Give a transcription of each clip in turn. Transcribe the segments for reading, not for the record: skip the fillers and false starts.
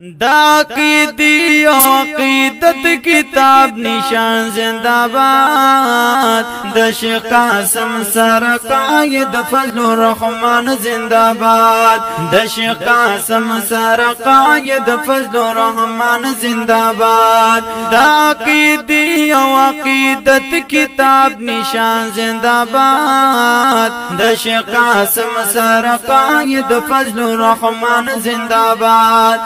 دا عقیدی و عقیدت کتاب نشان زنداباد د شیخ قاسم سر قائد فضل الرحمن زنداباد د شیخ قاسم سر قائد فضل الرحمن زنداباد دا عقیدی و عقیدت کتاب نشان زنداباد د شیخ قاسم سر قائد فضل الرحمن زنداباد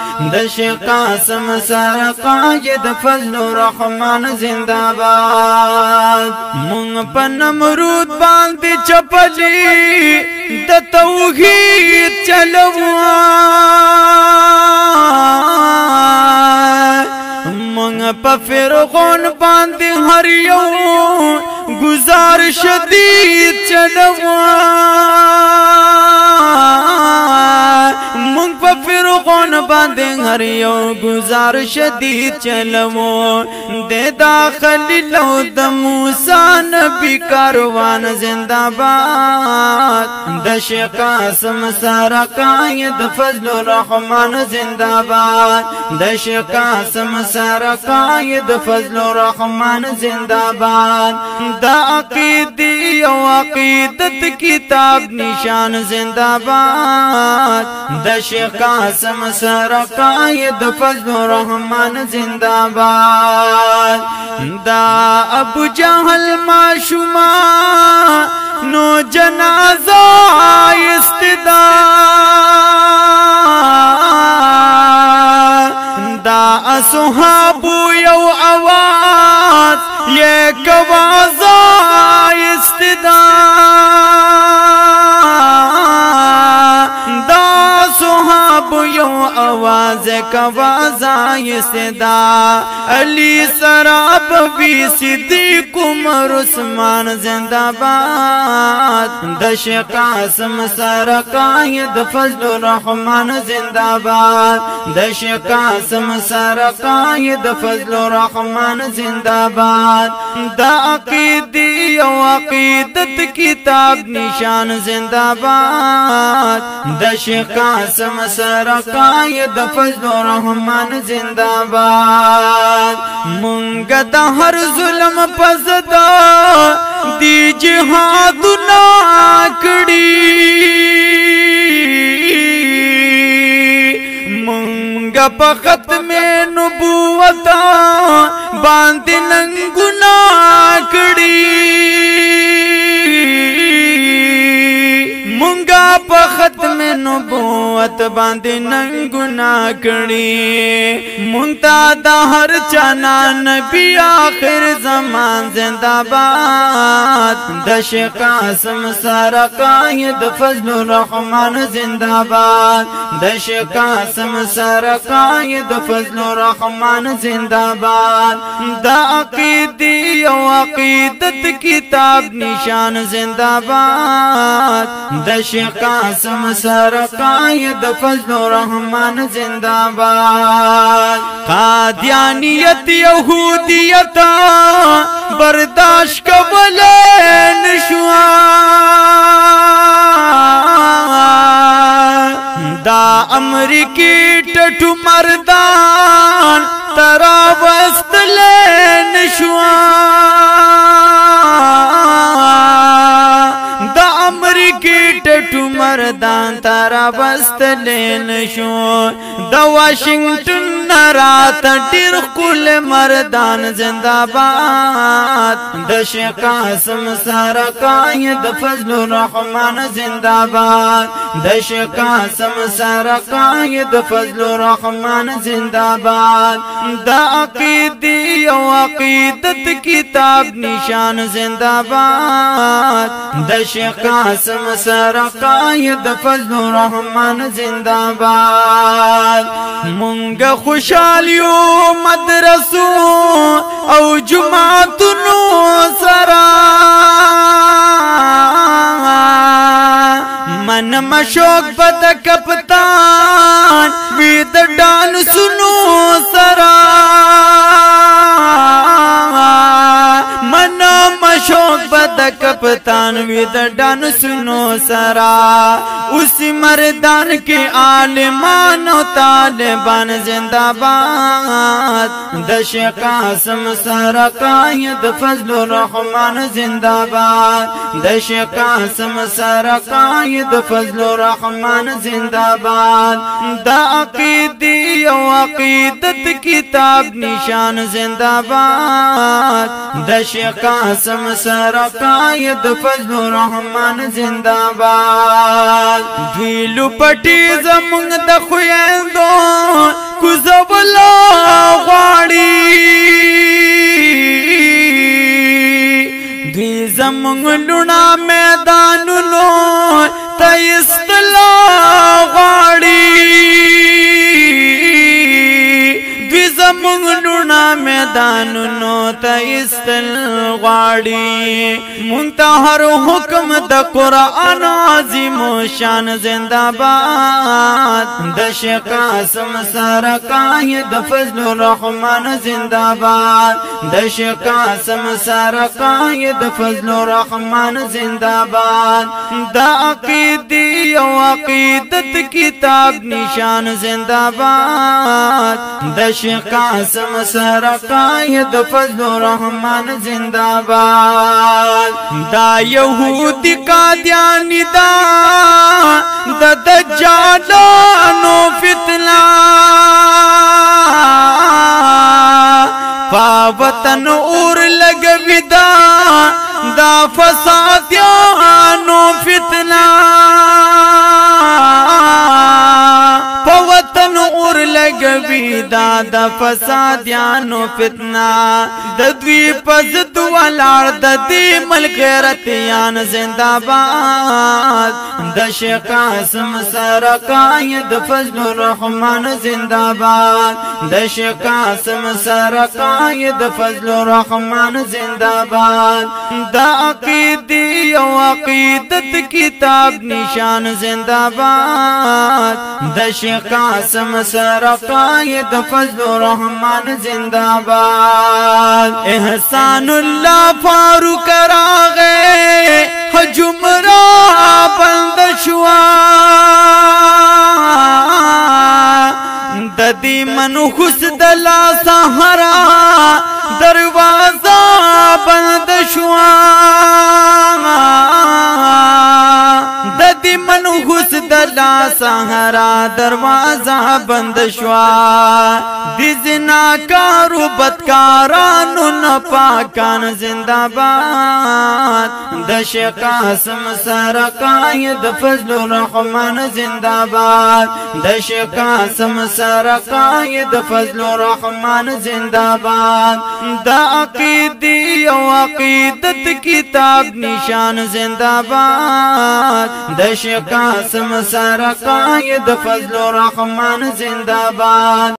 شیخ قاسم سر قائد فضل الرحمن زنداباد مونږ په نمرود باندې چپلی د توحید چلو مونږ په فرعون باندې هر یو گزار شدید چلو مونږ په فرعون باندې هر یو گزار شدید چلو د داخلي لو د موسی نبی کاروان زنداباد د شیخ قاسم سر قائد فضل الرحمن زنداباد د شیخ قاسم سر قائد فضل الرحمن زنداباد د عقیدی او عقیدت کتاب نشان زنداباد د شیخ قاسم سر قائد فضل الرحمن زنداباد دا ابو جہل معشوما نو جنازہ استدا دا اصحابو یو آواز یک آوازہ استدا आवाज कवाजा सदा अली सराब भी सिद्दीक उमर उस्मान जिंदाबाद द शेख कासिम सर कायद फजल रहमान जिंदाबाद द शेख कासिम सर कायद फजल रहमान जिंदाबाद द अकीदी व अकीदत किताब निशान जिंदाबाद द शेख कासिम सर कायद फजल रहमान जिंदाबाद मुंग द हर जुल्म पजदा दी जिहाद नाकड़ी मुंग पखत में नबुवता बांध नंगुना कड़ी मुंगा पखत में नबुवत बांधे नंगुना कड़ी मुंगता दा हर चना नबी आखिर जमान जिंदाबाद द शेख कासिम सर कायद फजल रहमान जिंदाबाद द शेख कासिम सर कायद फजल रहमान जिंदाबाद द अकीदी व अकीदत किताब निशान जिंदाबाद द शेख कासिम सर कायद फजल रहमान जिंदाबाद कादियानियत यहूदियत बर्दाश्त कबले नशुआ दा अमरीकी टटू मर्दान तरा वस्तले नशुआ दा अमरीकी टटू मर्दान तारा बस्तले नशो द वाशिंगटन नरात तिर कुल मर्दान जिंदाबाद द शेख कासिम सर कायद फजल रहमान जिंदाबाद द शेख कासिम सर कायद फजल रहमान जिंदाबाद द अकीदी व अकीदत किताब निशान जिंदाबाद द शेख कासिम सर कायद फजल रहमान जिंदाबाद मुंग खुशालियो मदरसो औ जुमातुनो सरा मन मशोक बद कप्तान विद डान सुनो सरा मन मशोक बद कप्तान کپتان وی د ډانسونو سرا اسی مردان کې عالمان او طالبان زندہ باد د شیخ قاسم سره قائد فضل الرحمن زندہ باد د شیخ قاسم سره قائد فضل الرحمن زندہ باد دا عقیدی او عقیدت کتاب نشان زندہ باد د شیخ قاسم سره قائد فضل الرحمن زندہ باد دویلو پټی زمونږ د خویندو کوزولا غواړي دوی زمونږ لونا میدانونو ته استلا غواړي دوی زمونږ لونا میدانونو ته استل غواړي مونږ ته هر حکم د قرآن عظیم شان زندہ باد د شیخ قاسم سره قائد فضل الرحمن زندہ باد د شیخ قاسم سره قائد فضل الرحمن زندہ باد دا عقیدی او عقیدت کتاب نشان زندہ باد د شیخ قاسم سره قائد فضل الرحمن زندہ باد دا یہودی قادیانی دا دجالانو فتنہ پا وطن اور لگوی دا فسادیانو فتنہ پا وطن اور لگوی دا فسادیانو فتنہ دوی پزد والار دی ملک غیرتیان زندہ باد د شیخ قاسم سره قائد فضل الرحمن زندہ باد د شیخ قاسم سره قائد فضل الرحمن زندہ باد دا عقیدی او عقیدت کتاب نشان زندہ باد د شیخ قاسم سره قائد فضل الرحمن زندہ باد احسان اللہ فاروق راغے حجمرا بند شوا ددی منحوس دلا سہرا دروازہ بند شوا ددی منحوس دلا سہرا دروازہ بند شوا دی زناکارو بدکارانو نپاکان زندہ باد د شیخ قاسم سره قائد فضل الرحمن زندہ باد د شیخ قاسم سره قائد فضل الرحمن زندہ باد دا عقیدی او عقیدت کتاب نشان زندہ باد د شیخ قاسم سره قائد فضل الرحمن زندہ باد